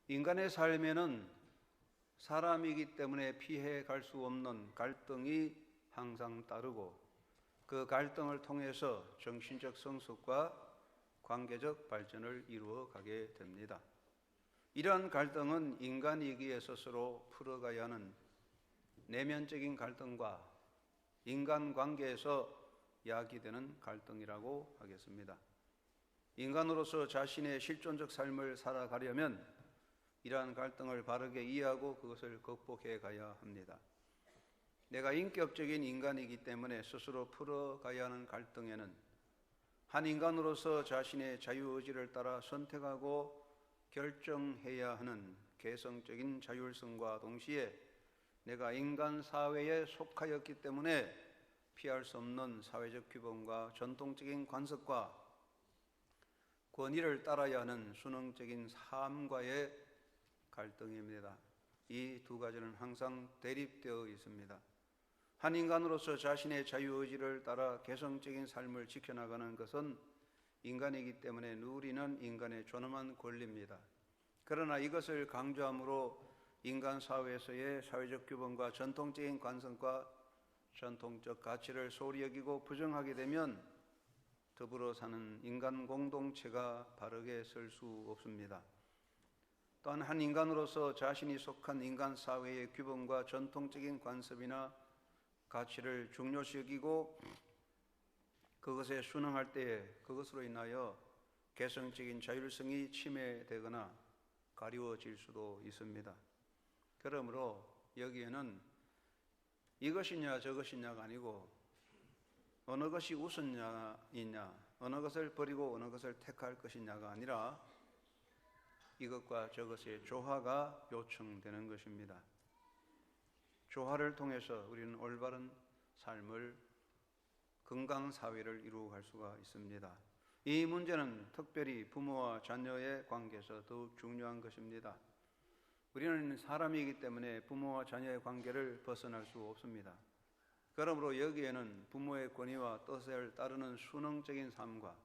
인간의 삶에는 사람이기 때문에 피해 갈 수 없는 갈등이 항상 따르고 그 갈등을 통해서 정신적 성숙과 관계적 발전을 이루어 가게 됩니다. 이러한 갈등은 인간이기에 스스로 풀어가야 하는 내면적인 갈등과 인간관계에서 야기되는 갈등이라고 하겠습니다. 인간으로서 자신의 실존적 삶을 살아가려면 이러한 갈등을 바르게 이해하고 그것을 극복해 가야 합니다. 내가 인격적인 인간이기 때문에 스스로 풀어가야 하는 갈등에는 한 인간으로서 자신의 자유의지를 따라 선택하고 결정해야 하는 개성적인 자율성과 동시에 내가 인간 사회에 속하였기 때문에 피할 수 없는 사회적 규범과 전통적인 관습과 권위를 따라야 하는 순응적인 삶과의 갈등입니다. 이 두 가지는 항상 대립되어 있습니다. 한 인간으로서 자신의 자유의지를 따라 개성적인 삶을 지켜나가는 것은 인간이기 때문에 누리는 인간의 존엄한 권리입니다. 그러나 이것을 강조함으로 인간 사회에서의 사회적 규범과 전통적인 관성과 전통적 가치를 소홀히 여기고 부정하게 되면 더불어 사는 인간 공동체가 바르게 설 수 없습니다. 또한 한 인간으로서 자신이 속한 인간 사회의 규범과 전통적인 관습이나 가치를 중요시 여기고 그것에 순응할 때에 그것으로 인하여 개성적인 자율성이 침해되거나 가리워질 수도 있습니다. 그러므로 여기에는 이것이냐 저것이냐가 아니고 어느 것이 우선이냐, 어느 것을 버리고 어느 것을 택할 것이냐가 아니라 이것과 저것의 조화가 요청되는 것입니다. 조화를 통해서 우리는 올바른 삶을, 건강한 사회를 이루어갈 수가 있습니다. 이 문제는 특별히 부모와 자녀의 관계에서 더욱 중요한 것입니다. 우리는 사람이기 때문에 부모와 자녀의 관계를 벗어날 수 없습니다. 그러므로 여기에는 부모의 권위와 뜻을 따르는 순응적인 삶과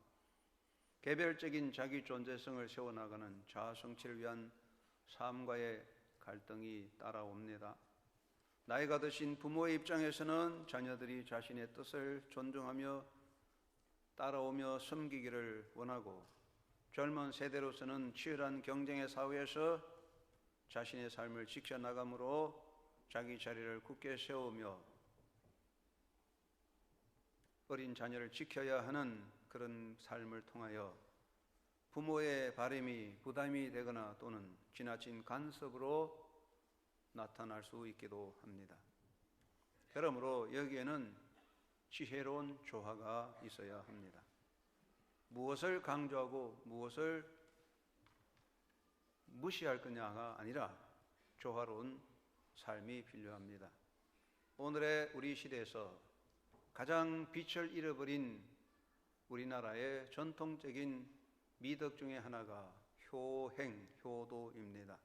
개별적인 자기 존재성을 세워나가는 자아 성취를 위한 삶과의 갈등이 따라옵니다. 나이가 드신 부모의 입장에서는 자녀들이 자신의 뜻을 존중하며 따라오며 섬기기를 원하고, 젊은 세대로서는 치열한 경쟁의 사회에서 자신의 삶을 지켜나감으로 자기 자리를 굳게 세우며 어린 자녀를 지켜야 하는 그런 삶을 통하여 부모의 바람이 부담이 되거나 또는 지나친 간섭으로 나타날 수 있기도 합니다. 그러므로 여기에는 지혜로운 조화가 있어야 합니다. 무엇을 강조하고 무엇을 무시할 거냐가 아니라 조화로운 삶이 필요합니다. 오늘의 우리 시대에서 가장 빛을 잃어버린 우리나라의 전통적인 미덕 중에 하나가 효행, 효도입니다.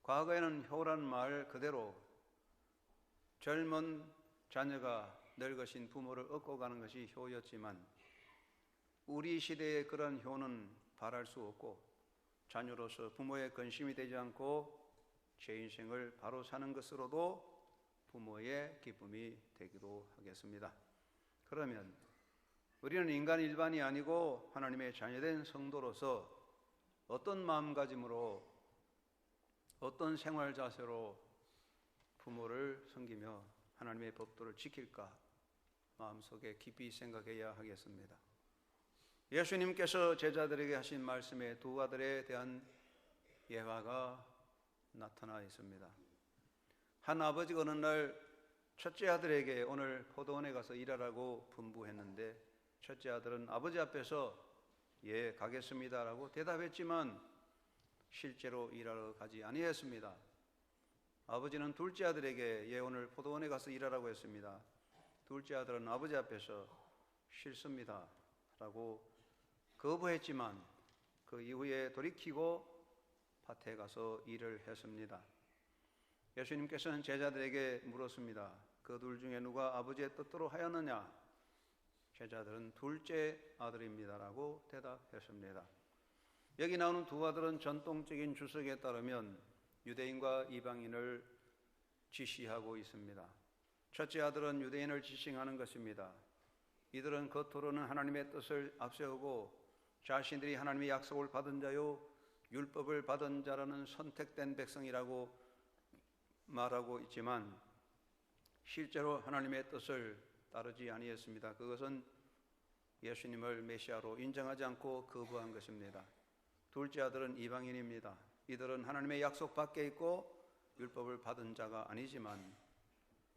과거에는 효란 말 그대로 젊은 자녀가 늙으신 부모를 업고 가는 것이 효였지만 우리 시대의 그런 효는 바랄 수 없고 자녀로서 부모의 근심이 되지 않고 제 인생을 바로 사는 것으로도 부모의 기쁨이 되기도 하겠습니다. 그러면 우리는 인간 일반이 아니고 하나님의 자녀된 성도로서 어떤 마음가짐으로 어떤 생활 자세로 부모를 섬기며 하나님의 법도를 지킬까 마음속에 깊이 생각해야 하겠습니다. 예수님께서 제자들에게 하신 말씀에 두 아들에 대한 예화가 나타나 있습니다. 한 아버지가 어느 날 첫째 아들에게 오늘 포도원에 가서 일하라고 분부했는데 첫째 아들은 아버지 앞에서 예 가겠습니다라고 대답했지만 실제로 일하러 가지 아니했습니다. 아버지는 둘째 아들에게 예 오늘 포도원에 가서 일하라고 했습니다. 둘째 아들은 아버지 앞에서 싫습니다 라고 거부했지만 그 이후에 돌이키고 밭에 가서 일을 했습니다. 예수님께서는 제자들에게 물었습니다. 그 둘 중에 누가 아버지의 뜻대로 하였느냐? 제자들은 둘째 아들입니다라고 대답했습니다. 여기 나오는 두 아들은 전통적인 주석에 따르면 유대인과 이방인을 지시하고 있습니다. 첫째 아들은 유대인을 지칭하는 것입니다. 이들은 겉으로는 하나님의 뜻을 앞세우고 자신들이 하나님의 약속을 받은 자요 율법을 받은 자라는 선택된 백성이라고 말하고 있지만 실제로 하나님의 뜻을 따르지 아니했습니다. 그것은 예수님을 메시아로 인정하지 않고 거부한 것입니다. 둘째 아들은 이방인입니다. 이들은 하나님의 약속 밖에 있고 율법을 받은 자가 아니지만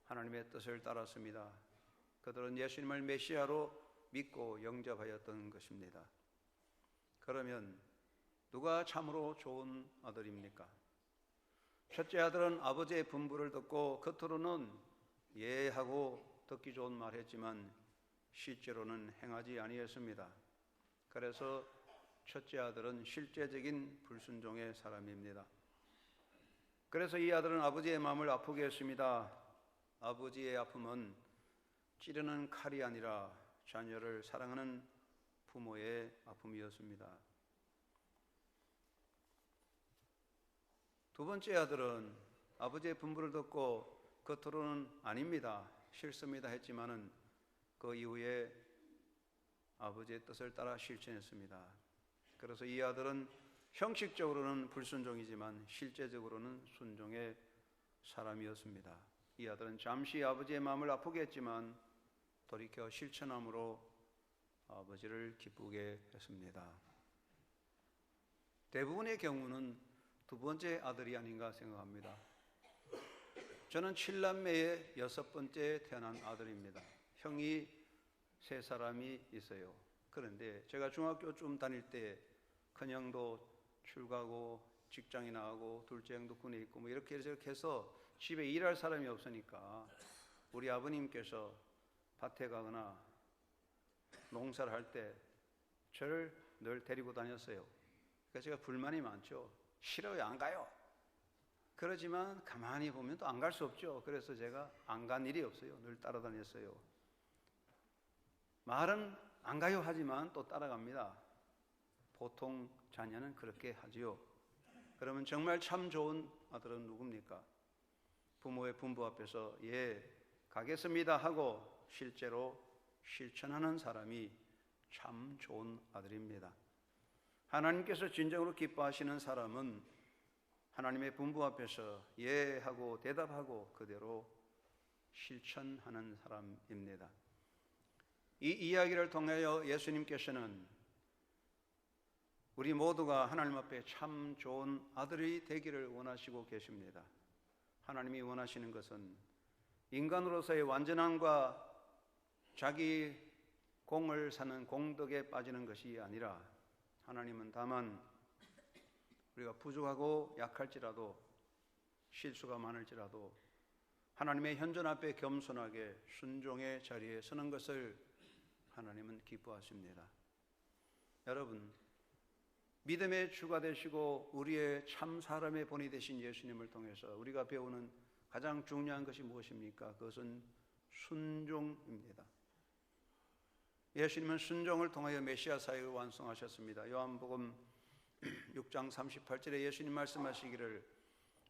하나님의 뜻을 따랐습니다. 그들은 예수님을 메시아로 믿고 영접하였던 것입니다. 그러면 누가 참으로 좋은 아들입니까? 첫째 아들은 아버지의 분부를 듣고 겉으로는 예하고 듣기 좋은 말했지만 실제로는 행하지 아니했습니다. 그래서 첫째 아들은 실제적인 불순종의 사람입니다. 그래서 이 아들은 아버지의 마음을 아프게 했습니다. 아버지의 아픔은 찌르는 칼이 아니라 자녀를 사랑하는 부모의 아픔이었습니다. 두 번째 아들은 아버지의 분부를 듣고 겉으로는 아닙니다, 싫습니다 했지만은 그 이후에 아버지의 뜻을 따라 실천했습니다. 그래서 이 아들은 형식적으로는 불순종이지만 실제적으로는 순종의 사람이었습니다. 이 아들은 잠시 아버지의 마음을 아프게 했지만 돌이켜 실천함으로 아버지를 기쁘게 했습니다. 대부분의 경우는 두 번째 아들이 아닌가 생각합니다. 저는 7남매의 6번째 태어난 아들입니다. 형이 3사람이 있어요. 그런데 제가 중학교쯤 다닐 때 큰형도 출가하고 직장에 나가고 둘째 형도 군에 있고 뭐 이렇게 해서 집에 일할 사람이 없으니까 우리 아버님께서 밭에 가거나 농사를 할 때 저를 늘 데리고 다녔어요. 그러니까 제가 불만이 많죠. 싫어요, 안 가요. 그러지만 가만히 보면 또 안 갈 수 없죠. 그래서 제가 안 간 일이 없어요. 늘 따라다녔어요. 말은 안 가요 하지만 또 따라갑니다. 보통 자녀는 그렇게 하지요. 그러면 정말 참 좋은 아들은 누굽니까? 부모의 분부 앞에서 예, 가겠습니다 하고 실제로 실천하는 사람이 참 좋은 아들입니다. 하나님께서 진정으로 기뻐하시는 사람은 하나님의 분부 앞에서 예 하고 대답하고 그대로 실천하는 사람입니다. 이 이야기를 통하여 예수님께서는 우리 모두가 하나님 앞에 참 좋은 아들이 되기를 원하시고 계십니다. 하나님이 원하시는 것은 인간으로서의 완전함과 자기 공을 사는 공덕에 빠지는 것이 아니라 하나님은 다만 우리가 부족하고 약할지라도 실수가 많을지라도 하나님의 현존 앞에 겸손하게 순종의 자리에 서는 것을 하나님은 기뻐하십니다. 여러분, 믿음의 주가 되시고 우리의 참 사람의 본이 되신 예수님을 통해서 우리가 배우는 가장 중요한 것이 무엇입니까? 그것은 순종입니다. 예수님은 순종을 통하여 메시아 사역을 완성하셨습니다. 요한복음 6장 38절에 예수님 말씀하시기를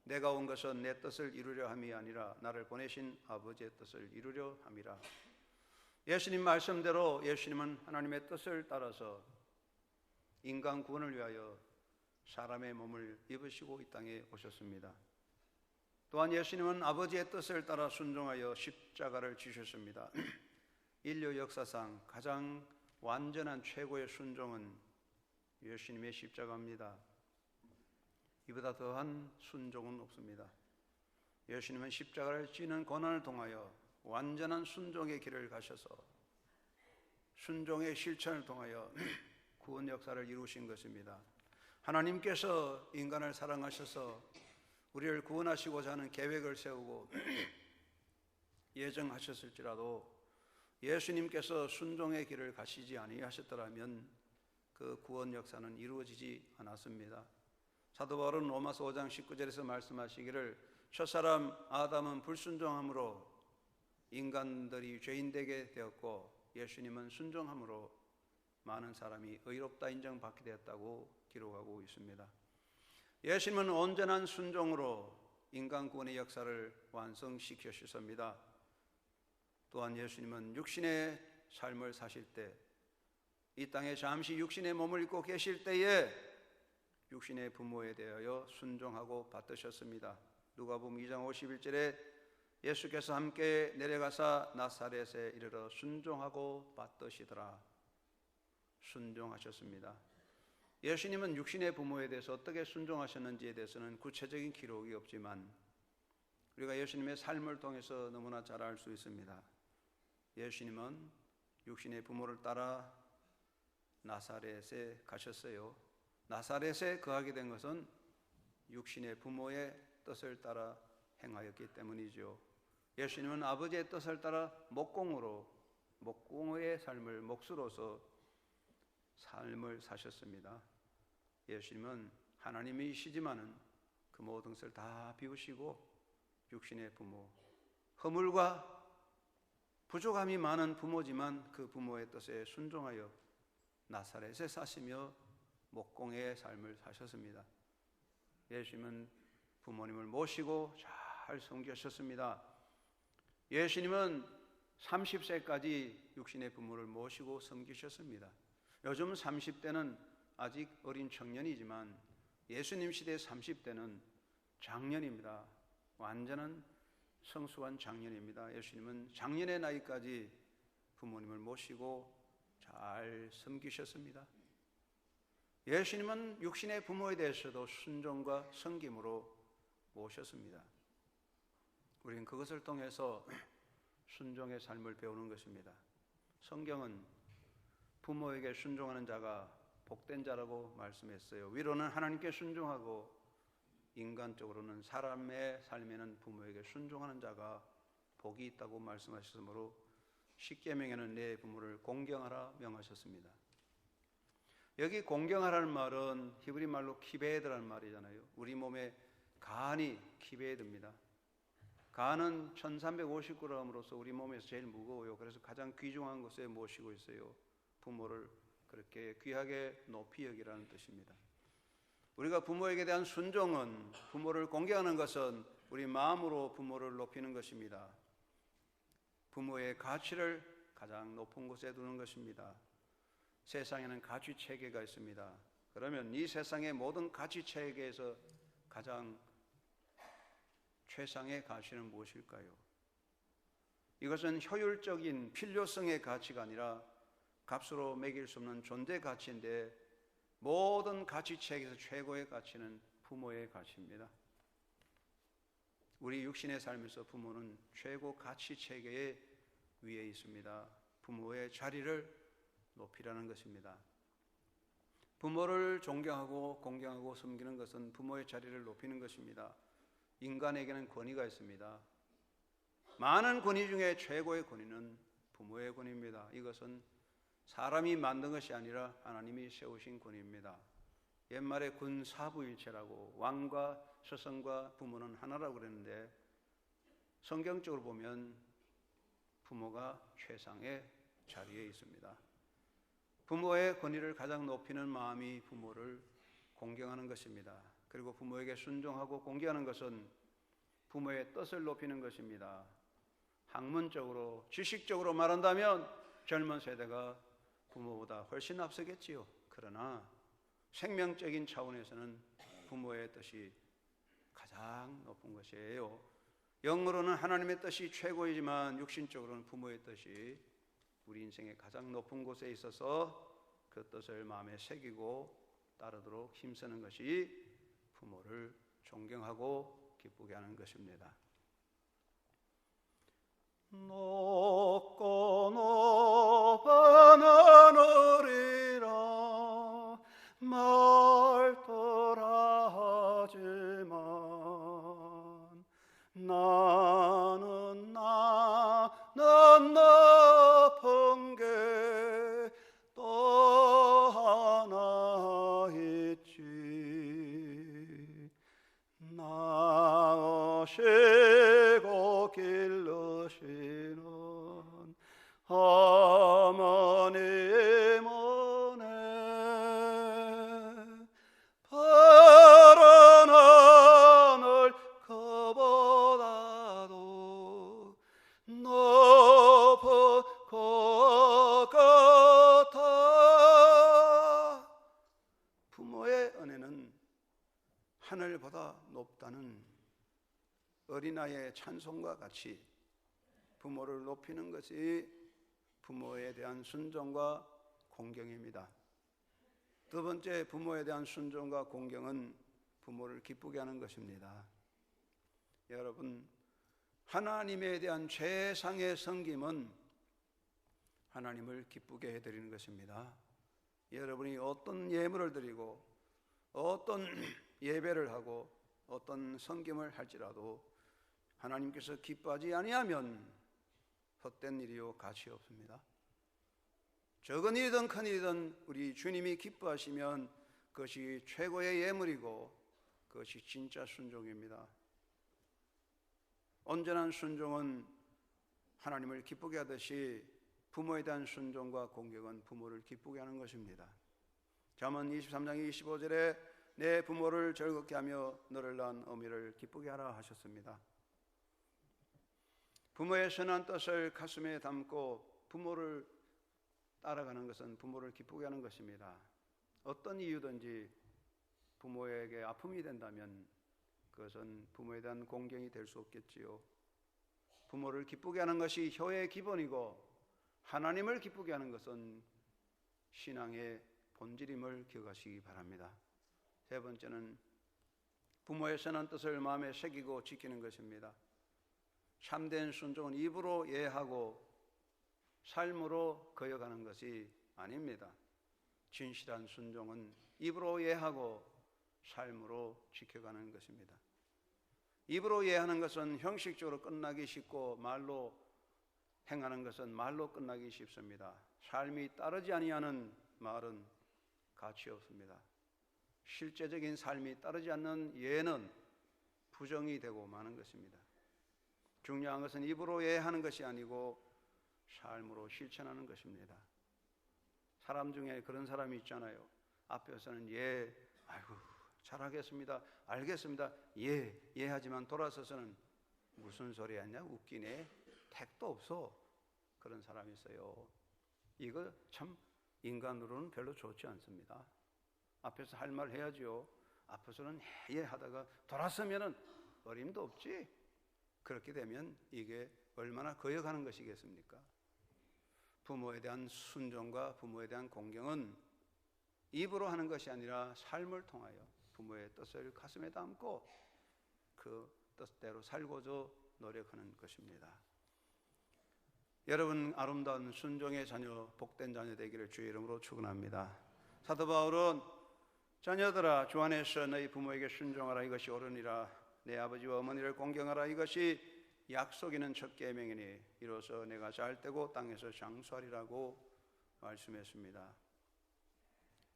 내가 온 것은 내 뜻을 이루려 함이 아니라 나를 보내신 아버지의 뜻을 이루려 함이라. 예수님 말씀대로 예수님은 하나님의 뜻을 따라서 인간 구원을 위하여 사람의 몸을 입으시고 이 땅에 오셨습니다. 또한 예수님은 아버지의 뜻을 따라 순종하여 십자가를 지셨습니다. 인류 역사상 가장 완전한 최고의 순종은 예수님의 십자가입니다. 이보다 더한 순종은 없습니다. 예수님은 십자가를 지는 고난을 통하여 완전한 순종의 길을 가셔서 순종의 실천을 통하여 구원 역사를 이루신 것입니다. 하나님께서 인간을 사랑하셔서 우리를 구원하시고자 하는 계획을 세우고 예정하셨을지라도 예수님께서 순종의 길을 가시지 아니하셨더라면 그 구원 역사는 이루어지지 않았습니다. 사도 바울은 로마서 5장 19절에서 말씀하시기를 첫사람 아담은 불순종함으로 인간들이 죄인되게 되었고 예수님은 순종함으로 많은 사람이 의롭다 인정받게 되었다고 기록하고 있습니다. 예수님은 온전한 순종으로 인간 구원의 역사를 완성시키셨습니다. 또한 예수님은 육신의 삶을 사실 때, 이 땅에 잠시 육신의 몸을 입고 계실 때에 육신의 부모에 대하여 순종하고 받드셨습니다. 누가복음 2장 51절에 예수께서 함께 내려가사 나사렛에 이르러 순종하고 받드시더라. 순종하셨습니다. 예수님은 육신의 부모에 대해서 어떻게 순종하셨는지에 대해서는 구체적인 기록이 없지만 우리가 예수님의 삶을 통해서 너무나 잘 알 수 있습니다. 예수님은 육신의 부모를 따라 나사렛에 가셨어요. 나사렛에 거하게 된 것은 육신의 부모의 뜻을 따라 행하였기 때문이죠. 예수님은 아버지의 뜻을 따라 목공의 삶을 몫으로서 삶을 사셨습니다. 예수님은 하나님이시지만은 그 모든 것을 다 비우시고 육신의 부모, 허물과 부족함이 많은 부모지만 그 부모의 뜻에 순종하여 나사렛에 사시며 목공의 삶을 사셨습니다. 예수님은 부모님을 모시고 잘 섬기셨습니다. 예수님은 30세까지 육신의 부모를 모시고 섬기셨습니다. 요즘 30대는 아직 어린 청년이지만 예수님 시대 30대는 장년입니다. 완전한 성숙한 장년입니다. 예수님은 장년의 나이까지 부모님을 모시고 잘 섬기셨습니다. 예수님은 육신의 부모에 대해서도 순종과 섬김으로 모셨습니다. 우리는 그것을 통해서 순종의 삶을 배우는 것입니다. 성경은 부모에게 순종하는 자가 복된 자라고 말씀했어요. 위로는 하나님께 순종하고 인간적으로는 사람의 삶에는 부모에게 순종하는 자가 복이 있다고 말씀하셨으므로 십계명에는 내 부모를 공경하라 명하셨습니다. 여기 공경하라는 말은 히브리 말로 키베드라는 말이잖아요. 우리 몸에 간이 키베드입니다. 간은 1350g으로서 우리 몸에서 제일 무거워요. 그래서 가장 귀중한 곳에 모시고 있어요. 부모를 그렇게 귀하게 높이 여기라는 뜻입니다. 우리가 부모에게 대한 순종은, 부모를 공경하는 것은 우리 마음으로 부모를 높이는 것입니다. 부모의 가치를 가장 높은 곳에 두는 것입니다. 세상에는 가치 체계가 있습니다. 그러면 이 세상의 모든 가치 체계에서 가장 최상의 가치는 무엇일까요? 이것은 효율적인 필요성의 가치가 아니라 값으로 매길 수 없는 존재 가치인데, 모든 가치 체계에서 최고의 가치는 부모의 가치입니다. 우리 육신의 삶에서 부모는 최고 가치 체계의 위에 있습니다. 부모의 자리를 높이라는 것입니다. 부모를 존경하고 공경하고 섬기는 것은 부모의 자리를 높이는 것입니다. 인간에게는 권위가 있습니다. 많은 권위 중에 최고의 권위는 부모의 권위입니다. 이것은 사람이 만든 것이 아니라 하나님이 세우신 권위입니다. 옛말에 군사부일체라고, 왕과 서성과 부모는 하나라고 그랬는데 성경적으로 보면 부모가 최상의 자리에 있습니다. 부모의 권위를 가장 높이는 마음이 부모를 공경하는 것입니다. 그리고 부모에게 순종하고 공경하는 것은 부모의 뜻을 높이는 것입니다. 학문적으로, 지식적으로 말한다면 젊은 세대가 부모보다 훨씬 앞서겠지요. 그러나 생명적인 차원에서는 부모의 뜻이 가장 높은 것이에요. 영으로는 하나님의 뜻이 최고이지만 육신적으로는 부모의 뜻이 우리 인생의 가장 높은 곳에 있어서 그 뜻을 마음에 새기고 따르도록 힘쓰는 것이 부모를 존경하고 기쁘게 하는 것입니다. 높고 높은 하늘이라 말더라 하지만 나는 높은 게 또 하나 있지. 낳으시고 길르시는 어머님 은혜, 하늘보다 높다는 어린아이의 찬송과 같이 부모를 높이는 것이 부모에 대한 순종과 공경입니다. 두 번째, 부모에 대한 순종과 공경은 부모를 기쁘게 하는 것입니다. 여러분, 하나님에 대한 최상의 섬김은 하나님을 기쁘게 해드리는 것입니다. 여러분이 어떤 예물을 드리고 어떤 예배를 하고 어떤 섬김을 할지라도 하나님께서 기뻐하지 아니하면 헛된 일이요 가치 없습니다. 적은 일이든 큰 일이든 우리 주님이 기뻐하시면 그것이 최고의 예물이고 그것이 진짜 순종입니다. 온전한 순종은 하나님을 기쁘게 하듯이 부모에 대한 순종과 공경은 부모를 기쁘게 하는 것입니다. 잠언 23장 25절에 내 부모를 즐겁게 하며 너를 낳은 어미를 기쁘게 하라 하셨습니다. 부모의 선한 뜻을 가슴에 담고 부모를 따라가는 것은 부모를 기쁘게 하는 것입니다. 어떤 이유든지 부모에게 아픔이 된다면 그것은 부모에 대한 공경이 될 수 없겠지요. 부모를 기쁘게 하는 것이 효의 기본이고 하나님을 기쁘게 하는 것은 신앙의 본질임을 기억하시기 바랍니다. 세 번째는 부모의 선한 뜻을 마음에 새기고 지키는 것입니다. 참된 순종은 입으로 예하고 삶으로 거역하는 것이 아닙니다. 진실한 순종은 입으로 예하고 삶으로 지켜가는 것입니다. 입으로 예하는 것은 형식적으로 끝나기 쉽고 말로 행하는 것은 말로 끝나기 쉽습니다. 삶이 따르지 아니하는 말은 가치 없습니다. 실제적인 삶이 따르지 않는 예는 부정이 되고 마는 것입니다. 중요한 것은 입으로 예하는 것이 아니고 삶으로 실천하는 것입니다. 사람 중에 그런 사람이 있잖아요. 앞에서는 아이고 잘하겠습니다, 알겠습니다, 하지만 돌아서서는 무슨 소리 하냐, 웃기네, 택도 없어, 그런 사람이 있어요. 이거 참 인간으로는 별로 좋지 않습니다. 앞에서 할 말 해야죠. 앞에서는 하다가 돌아서면은 어림도 없지. 그렇게 되면 이게 얼마나 거역하는 것이겠습니까? 부모에 대한 순종과 부모에 대한 공경은 입으로 하는 것이 아니라 삶을 통하여 부모의 뜻을 가슴에 담고 그 뜻대로 살고자 노력하는 것입니다. 여러분, 아름다운 순종의 자녀, 복된 자녀 되기를 주의 이름으로 축원합니다. 사도 바울은 자녀들아 주 안에서 너희 부모에게 순종하라, 이것이 옳으니라. 내 아버지와 어머니를 공경하라, 이것이 약속 있는 첫 계명이니 이로써 내가 잘되고 땅에서 장수하리라고 말씀했습니다.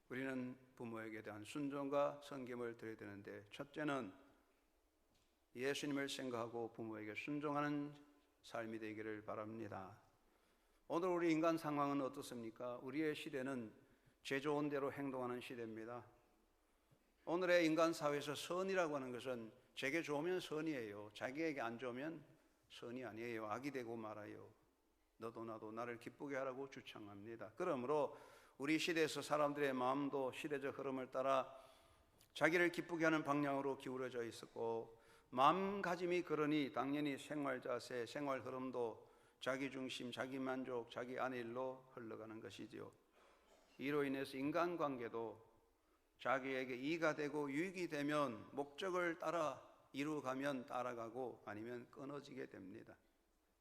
우리는 부모에게 대한 순종과 섬김을 드려야 되는데, 첫째는 예수님을 생각하고 부모에게 순종하는 삶이 되기를 바랍니다. 오늘 우리 인간 상황은 어떻습니까? 우리의 시대는 제 좋은 대로 행동하는 시대입니다. 오늘의 인간 사회에서 선이라고 하는 것은 제게 좋으면 선이에요, 자기에게 안 좋으면 선이 아니에요. 악이 되고 말아요. 너도 나도 나를 기쁘게 하라고 주창합니다. 그러므로 우리 시대에서 사람들의 마음도 시대적 흐름을 따라 자기를 기쁘게 하는 방향으로 기울어져 있었고, 마음가짐이 그러니 당연히 생활 자세, 생활 흐름도 자기 중심, 자기 만족, 자기 안일로 흘러가는 것이지요. 이로 인해서 인간관계도 자기에게 이익이 되고 유익이 되면 목적을 따라 이루어가면 따라가고 아니면 끊어지게 됩니다.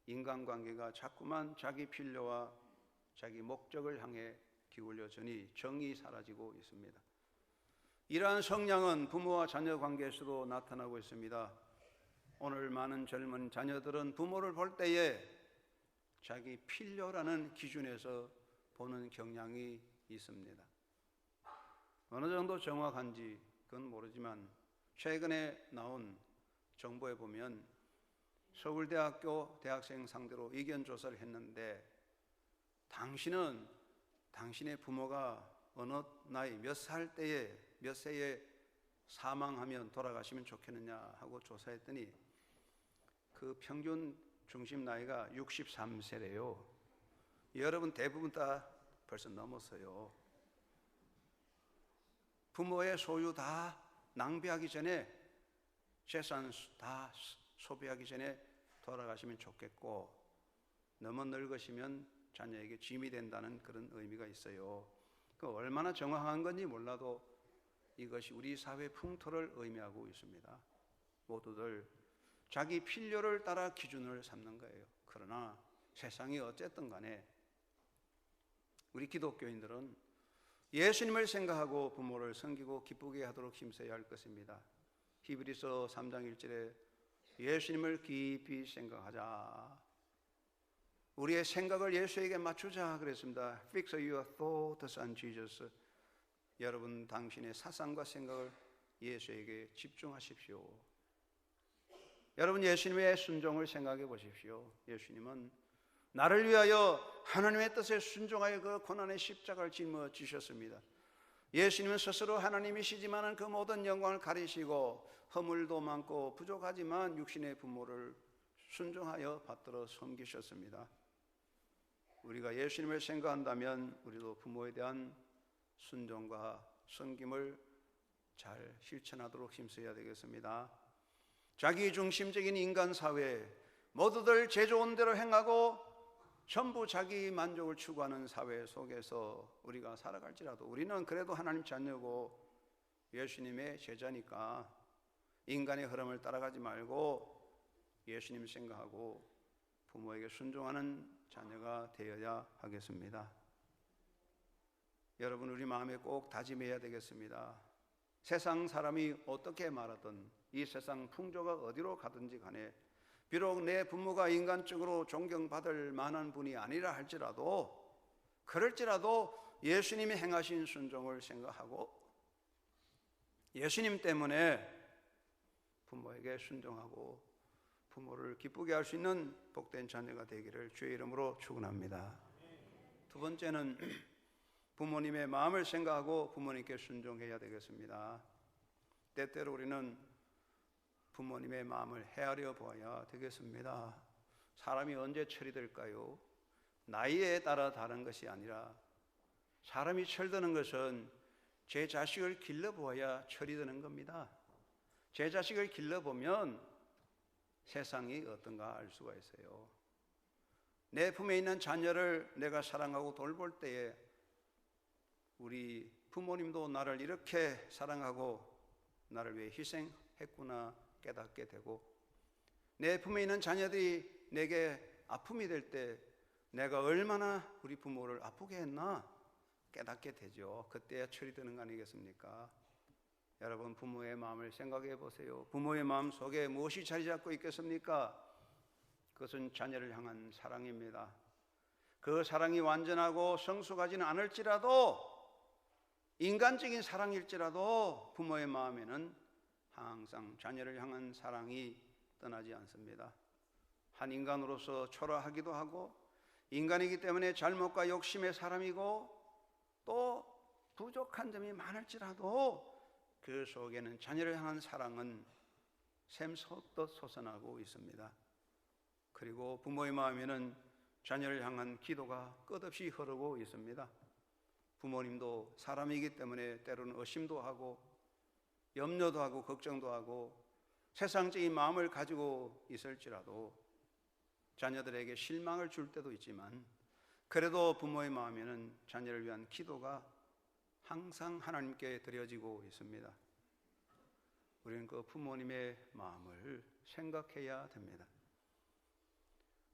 인간관계가 자꾸만 자기 필요와 자기 목적을 향해 기울여지니 정이 사라지고 있습니다. 이러한 성향은 부모와 자녀 관계에서도 나타나고 있습니다. 오늘 많은 젊은 자녀들은 부모를 볼 때에 자기 필요라는 기준에서 보는 경향이 있습니다. 어느 정도 정확한지 그건 모르지만 최근에 나온 정보에 보면 서울대학교 대학생 상대로 의견조사를 했는데, 당신은 당신의 부모가 어느 나이 몇 살 때에 몇 세에 사망하면 돌아가시면 좋겠느냐 하고 조사했더니 그 평균 중심 나이가 63세래요. 여러분 대부분 다 벌써 넘었어요. 부모의 소유 다 낭비하기 전에, 재산 다 소비하기 전에 돌아가시면 좋겠고, 너무 늙으시면 자녀에게 짐이 된다는 그런 의미가 있어요. 그 얼마나 정확한 건지 몰라도 이것이 우리 사회 풍토를 의미하고 있습니다. 모두들 자기 필요를 따라 기준을 삼는 거예요. 그러나 세상이 어쨌든 간에 우리 기독교인들은 예수님을 생각하고 부모를 섬기고 기쁘게 하도록 힘써야 할 것입니다. 히브리서 3장 1절에 예수님을 깊이 생각하자, 우리의 생각을 예수에게 맞추자 그랬습니다. Fix your thoughts on Jesus. 여러분 당신의 사상과 생각을 예수에게 집중하십시오. 여러분 예수님의 순종을 생각해 보십시오. 예수님은 나를 위하여 하나님의 뜻에 순종하여 그 고난의 십자가를 짊어지셨습니다. 예수님은 스스로 하나님이시지만 그 모든 영광을 가리시고 허물도 많고 부족하지만 육신의 부모를 순종하여 받들어 섬기셨습니다. 우리가 예수님을 생각한다면 우리도 부모에 대한 순종과 섬김을 잘 실천하도록 힘써야 되겠습니다. 자기중심적인 인간 사회, 모두들 제 좋은 대로 행하고 전부 자기 만족을 추구하는 사회 속에서 우리가 살아갈지라도 우리는 그래도 하나님 자녀고 예수님의 제자니까 인간의 흐름을 따라가지 말고 예수님 생각하고 부모에게 순종하는 자녀가 되어야 하겠습니다. 여러분 우리 마음에 꼭 다짐해야 되겠습니다. 세상 사람이 어떻게 말하든 이 세상 풍조가 어디로 가든지 간에 비록 내 부모가 인간적으로 존경받을 만한 분이 아니라 할지라도 그럴지라도 예수님이 행하신 순종을 생각하고 예수님 때문에 부모에게 순종하고 부모를 기쁘게 할 수 있는 복된 자녀가 되기를 주의 이름으로 축원합니다. 두 번째는 부모님의 마음을 생각하고 부모님께 순종해야 되겠습니다. 때때로 우리는 부모님의 마음을 헤아려 보아야 되겠습니다. 사람이 언제 철이 될까요? 나이에 따라 다른 것이 아니라 사람이 철드는 것은 제 자식을 길러보아야 철이 드는 겁니다. 제 자식을 길러보면 세상이 어떤가 알 수가 있어요. 내 품에 있는 자녀를 내가 사랑하고 돌볼 때에 우리 부모님도 나를 이렇게 사랑하고 나를 위해 희생했구나 깨닫게 되고, 내 품에 있는 자녀들이 내게 아픔이 될 때 내가 얼마나 우리 부모를 아프게 했나 깨닫게 되죠. 그때야 철이 드는 거 아니겠습니까? 여러분 부모의 마음을 생각해 보세요. 부모의 마음 속에 무엇이 자리 잡고 있겠습니까? 그것은 자녀를 향한 사랑입니다. 그 사랑이 완전하고 성숙하지는 않을지라도, 인간적인 사랑일지라도 부모의 마음에는 항상 자녀를 향한 사랑이 떠나지 않습니다. 한 인간으로서 초라하기도 하고 인간이기 때문에 잘못과 욕심의 사람이고 또 부족한 점이 많을지라도 그 속에는 자녀를 향한 사랑은 샘솟듯 솟아나고 있습니다. 그리고 부모의 마음에는 자녀를 향한 기도가 끝없이 흐르고 있습니다. 부모님도 사람이기 때문에 때로는 의심도 하고 염려도 하고 걱정도 하고 세상적인 마음을 가지고 있을지라도 자녀들에게 실망을 줄 때도 있지만 그래도 부모의 마음에는 자녀를 위한 기도가 항상 하나님께 드려지고 있습니다. 우리는 그 부모님의 마음을 생각해야 됩니다.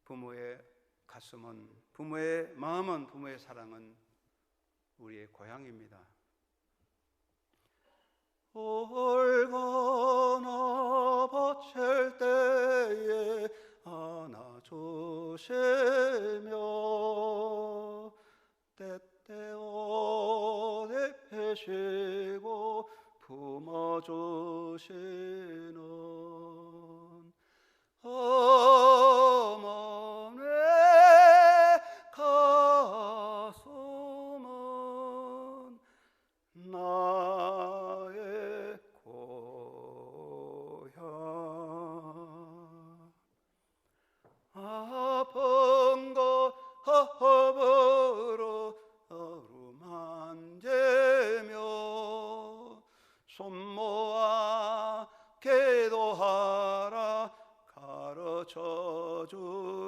부모의 가슴은, 부모의 마음은, 부모의 사랑은 우리의 고향입니다. 얼거나 버칠 때에 안아주시며 때때어 내빼시고 품어주시는 어머니의 가슴은 나의 고향. 아픈 거 허브로 어루만지며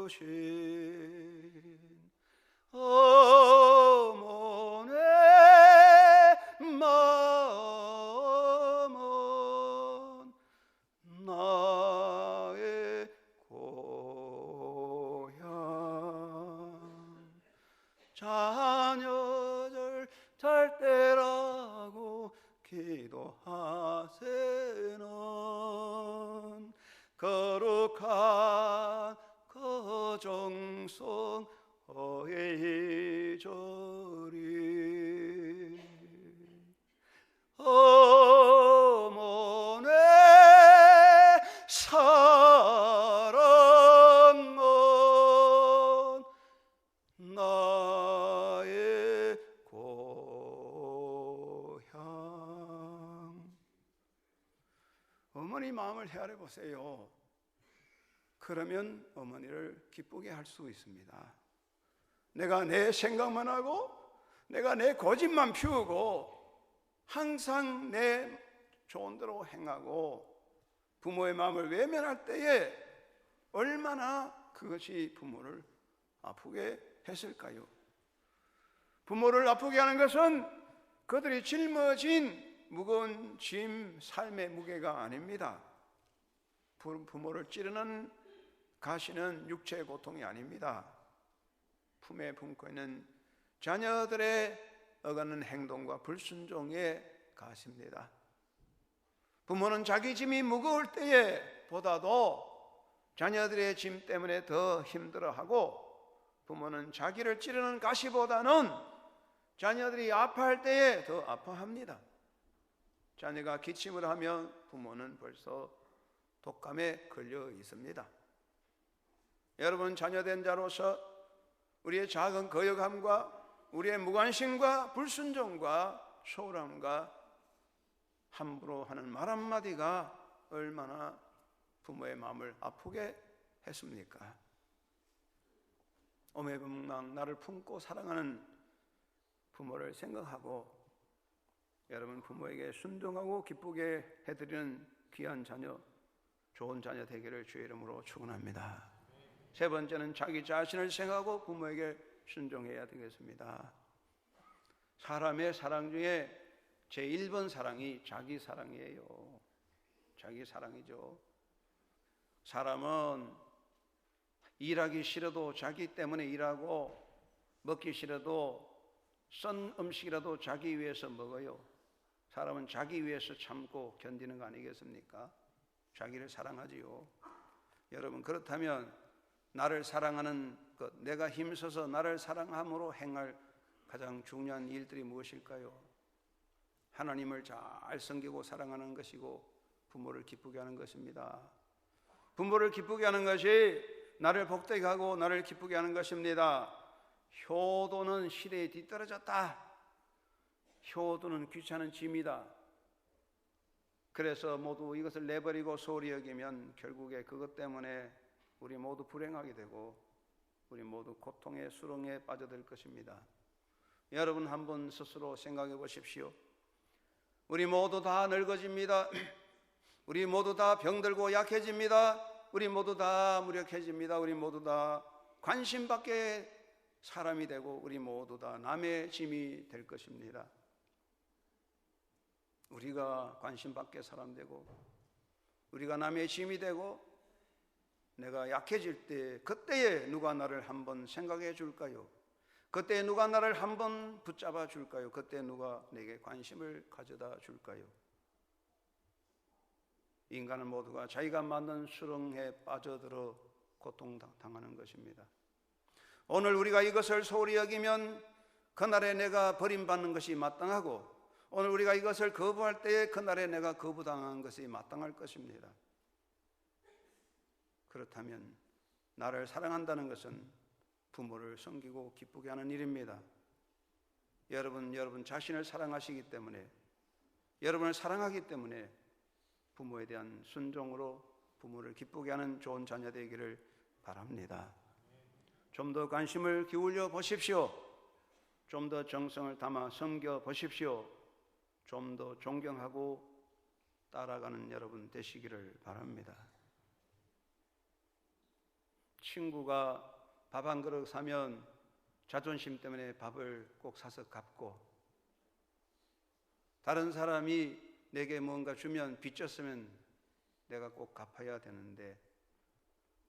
주신 어머니의 마음은 나의 고향. 자녀들 잘 때라고 기도하세는 거룩한 거정성 어이저리. 어머니의 사랑은 나의 고향. 어머니 마음을 헤아려 보세요. 그러면 어머니를 기쁘게 할 수 있습니다. 내가 내 생각만 하고 내가 내 고집만 피우고 항상 내 좋은 대로 행하고 부모의 마음을 외면할 때에 얼마나 그것이 부모를 아프게 했을까요? 부모를 아프게 하는 것은 그들이 짊어진 무거운 짐, 삶의 무게가 아닙니다. 부모를 찌르는 가시는 육체의 고통이 아닙니다. 품에 품고 있는 자녀들의 어긋는 행동과 불순종의 가시입니다. 부모는 자기 짐이 무거울 때에 보다도 자녀들의 짐 때문에 더 힘들어하고, 부모는 자기를 찌르는 가시보다는 자녀들이 아파할 때에 더 아파합니다. 자녀가 기침을 하면 부모는 벌써 독감에 걸려 있습니다. 여러분, 자녀된 자로서 우리의 작은 거역함과 우리의 무관심과 불순종과 소홀함과 함부로 하는 말 한마디가 얼마나 부모의 마음을 아프게 했습니까? 오매분망 나를 품고 사랑하는 부모를 생각하고 여러분, 부모에게 순종하고 기쁘게 해드리는 귀한 자녀, 좋은 자녀 되기를 주의 이름으로 축원합니다. 세 번째는 자기 자신을 생각하고 부모에게 순종해야 되겠습니다. 사람의 사랑 중에 제1번 사랑이 자기 사랑이에요. 자기 사랑이죠. 사람은 일하기 싫어도 자기 때문에 일하고, 먹기 싫어도 썬 음식이라도 자기 위해서 먹어요. 사람은 자기 위해서 참고 견디는 거 아니겠습니까? 자기를 사랑하지요. 여러분, 그렇다면 나를 사랑하는 것, 내가 힘써서 나를 사랑함으로 행할 가장 중요한 일들이 무엇일까요? 하나님을 잘 섬기고 사랑하는 것이고 부모를 기쁘게 하는 것입니다. 부모를 기쁘게 하는 것이 나를 복되게 하고 나를 기쁘게 하는 것입니다. 효도는 시대에 뒤떨어졌다. 효도는 귀찮은 짐이다. 그래서 모두 이것을 내버리고 소홀히 여기면 결국에 그것 때문에 우리 모두 불행하게 되고 우리 모두 고통의 수렁에 빠져들 것입니다. 여러분, 한번 스스로 생각해 보십시오. 우리 모두 다 늙어집니다. 우리 모두 다 병들고 약해집니다. 우리 모두 다 무력해집니다. 우리 모두 다 관심밖에 사람이 되고 우리 모두 다 남의 짐이 될 것입니다. 우리가 관심밖에 사람 되고 우리가 남의 짐이 되고 내가 약해질 때, 그때에 누가 나를 한번 생각해 줄까요? 그때 누가 나를 한번 붙잡아 줄까요? 그때 누가 내게 관심을 가져다 줄까요? 인간은 모두가 자기가 만든 수렁에 빠져들어 고통당하는 것입니다. 오늘 우리가 이것을 소홀히 여기면 그날에 내가 버림받는 것이 마땅하고, 오늘 우리가 이것을 거부할 때에 그날에 내가 거부당한 것이 마땅할 것입니다. 그렇다면 나를 사랑한다는 것은 부모를 섬기고 기쁘게 하는 일입니다. 여러분 자신을 사랑하시기 때문에, 여러분을 사랑하기 때문에 부모에 대한 순종으로 부모를 기쁘게 하는 좋은 자녀 되기를 바랍니다. 좀 더 관심을 기울여 보십시오. 좀 더 정성을 담아 섬겨 보십시오. 좀 더 존경하고 따라가는 여러분 되시기를 바랍니다. 친구가 밥 한 그릇 사면 자존심 때문에 밥을 꼭 사서 갚고, 다른 사람이 내게 뭔가 주면 빚졌으면 내가 꼭 갚아야 되는데,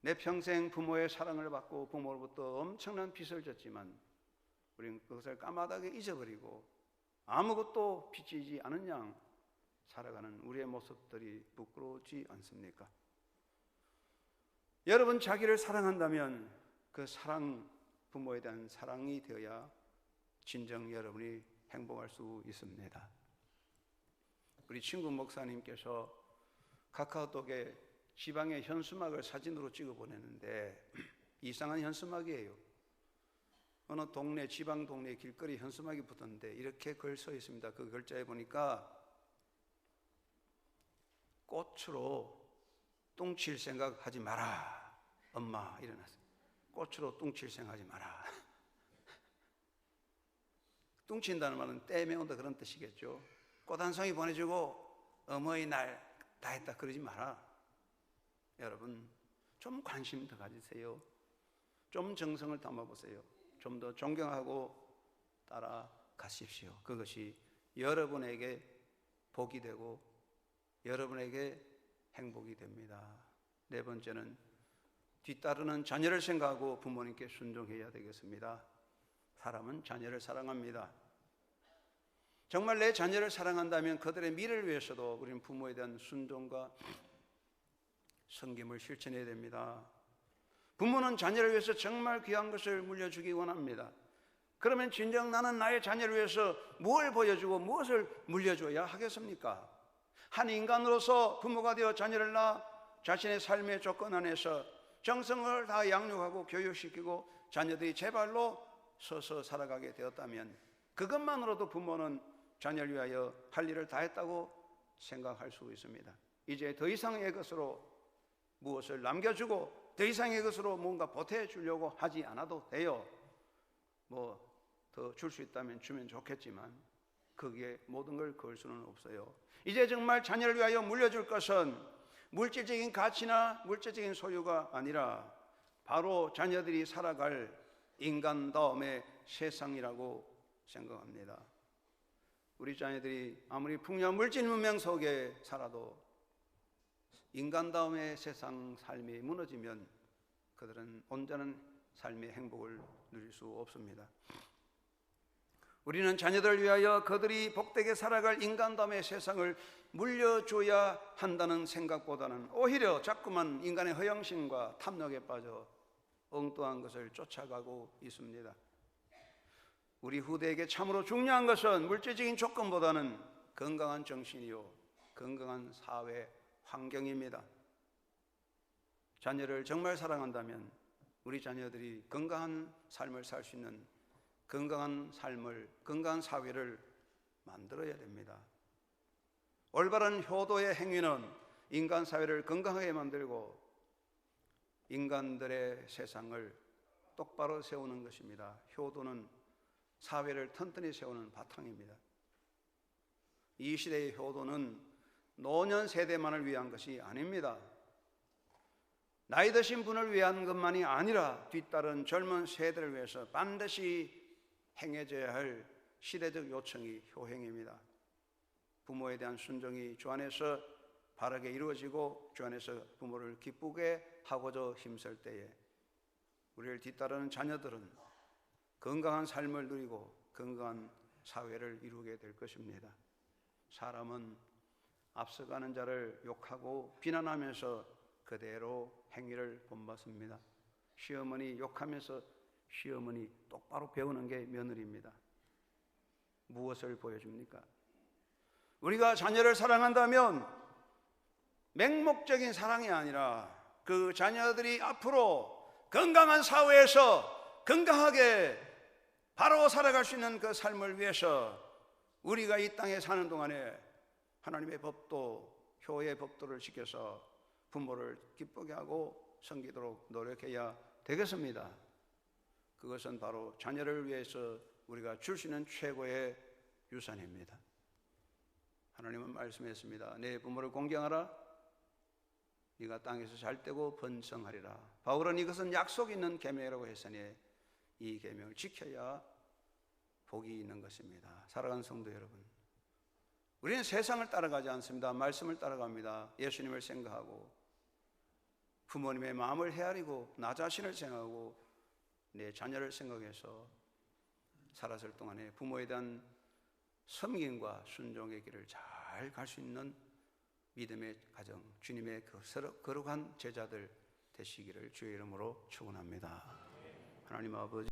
내 평생 부모의 사랑을 받고 부모로부터 엄청난 빚을 졌지만 우리는 그것을 까마득하게 잊어버리고 아무것도 빚지지 않은 양 살아가는 우리의 모습들이 부끄러우지 않습니까? 여러분, 자기를 사랑한다면 그 사랑, 부모에 대한 사랑이 되어야 진정 여러분이 행복할 수 있습니다. 우리 친구 목사님께서 카카오톡에 지방의 현수막을 사진으로 찍어 보냈는데 이상한 현수막이에요. 어느 동네, 지방 동네 길거리 현수막이 붙었는데 이렇게 글 써 있습니다. 그 글자에 보니까 꽃으로 뚱칠 생각 하지 마라. 엄마 일어났어요. 꽃으로 뚱칠 생각 하지 마라. 뚱친다는 말은 떼매운다 그런 뜻이겠죠. 꽃 한 송이 보내주고 어머니날 다 했다 그러지 마라. 여러분, 좀 관심 더 가지세요. 좀 정성을 담아보세요. 좀 더 존경하고 따라가십시오. 그것이 여러분에게 복이 되고 여러분에게 행복이 됩니다. 네 번째는 뒤따르는 자녀를 생각하고 부모님께 순종해야 되겠습니다. 사람은 자녀를 사랑합니다. 정말 내 자녀를 사랑한다면 그들의 미래를 위해서도 우리는 부모에 대한 순종과 섬김을 실천해야 됩니다. 부모는 자녀를 위해서 정말 귀한 것을 물려주기 원합니다. 그러면 진정 나는 나의 자녀를 위해서 무엇을 보여주고 무엇을 물려줘야 하겠습니까? 한 인간으로서 부모가 되어 자녀를 낳아 자신의 삶의 조건 안에서 정성을 다 양육하고 교육시키고 자녀들이 제 발로 서서 살아가게 되었다면 그것만으로도 부모는 자녀를 위하여 할 일을 다 했다고 생각할 수 있습니다. 이제 더 이상의 것으로 무엇을 남겨주고 더 이상의 것으로 뭔가 보태주려고 하지 않아도 돼요. 뭐 더 줄 수 있다면 주면 좋겠지만 거기에 모든 걸 걸 수는 없어요. 이제 정말 자녀를 위하여 물려줄 것은 물질적인 가치나 물질적인 소유가 아니라 바로 자녀들이 살아갈 인간다움의 세상이라고 생각합니다. 우리 자녀들이 아무리 풍요한 물질 문명 속에 살아도 인간다움의 세상 삶이 무너지면 그들은 온전한 삶의 행복을 누릴 수 없습니다. 우리는 자녀들을 위하여 그들이 복되게 살아갈 인간다움의 세상을 물려줘야 한다는 생각보다는 오히려 자꾸만 인간의 허영심과 탐욕에 빠져 엉뚱한 것을 쫓아가고 있습니다. 우리 후대에게 참으로 중요한 것은 물질적인 조건보다는 건강한 정신이요 건강한 사회 환경입니다. 자녀를 정말 사랑한다면 우리 자녀들이 건강한 삶을 살 수 있는 건강한 삶을, 건강한 사회를 만들어야 됩니다. 올바른 효도의 행위는 인간 사회를 건강하게 만들고 인간들의 세상을 똑바로 세우는 것입니다. 효도는 사회를 튼튼히 세우는 바탕입니다. 이 시대의 효도는 노년 세대만을 위한 것이 아닙니다. 나이 드신 분을 위한 것만이 아니라 뒤따른 젊은 세대를 위해서 반드시 행해져야 할 시대적 요청이 효행입니다. 부모에 대한 순종이 주 안에서 바르게 이루어지고 주 안에서 부모를 기쁘게 하고자 힘쓸 때에 우리를 뒤따르는 자녀들은 건강한 삶을 누리고 건강한 사회를 이루게 될 것입니다. 사람은 앞서가는 자를 욕하고 비난하면서 그대로 행위를 본받습니다. 시어머니 욕하면서 시어머니 똑바로 배우는 게 며느리입니다. 무엇을 보여줍니까? 우리가 자녀를 사랑한다면 맹목적인 사랑이 아니라 그 자녀들이 앞으로 건강한 사회에서 건강하게 바로 살아갈 수 있는 그 삶을 위해서 우리가 이 땅에 사는 동안에 하나님의 법도, 효의 법도를 지켜서 부모를 기쁘게 하고 섬기도록 노력해야 되겠습니다. 그것은 바로 자녀를 위해서 우리가 줄 수 있는 최고의 유산입니다. 하나님은 말씀했습니다. 내 부모를 공경하라. 네가 땅에서 잘되고 번성하리라. 바울은 이것은 약속 있는 계명이라고 했으니 이 계명을 지켜야 복이 있는 것입니다. 사랑하는 성도 여러분, 우리는 세상을 따라가지 않습니다. 말씀을 따라갑니다. 예수님을 생각하고 부모님의 마음을 헤아리고 나 자신을 생각하고 내 자녀를 생각해서 살았을 동안에 부모에 대한 섬김과 순종의 길을 잘 갈 수 있는 믿음의 가정, 주님의 거룩한 제자들 되시기를 주의 이름으로 축원합니다. 하나님 아버지,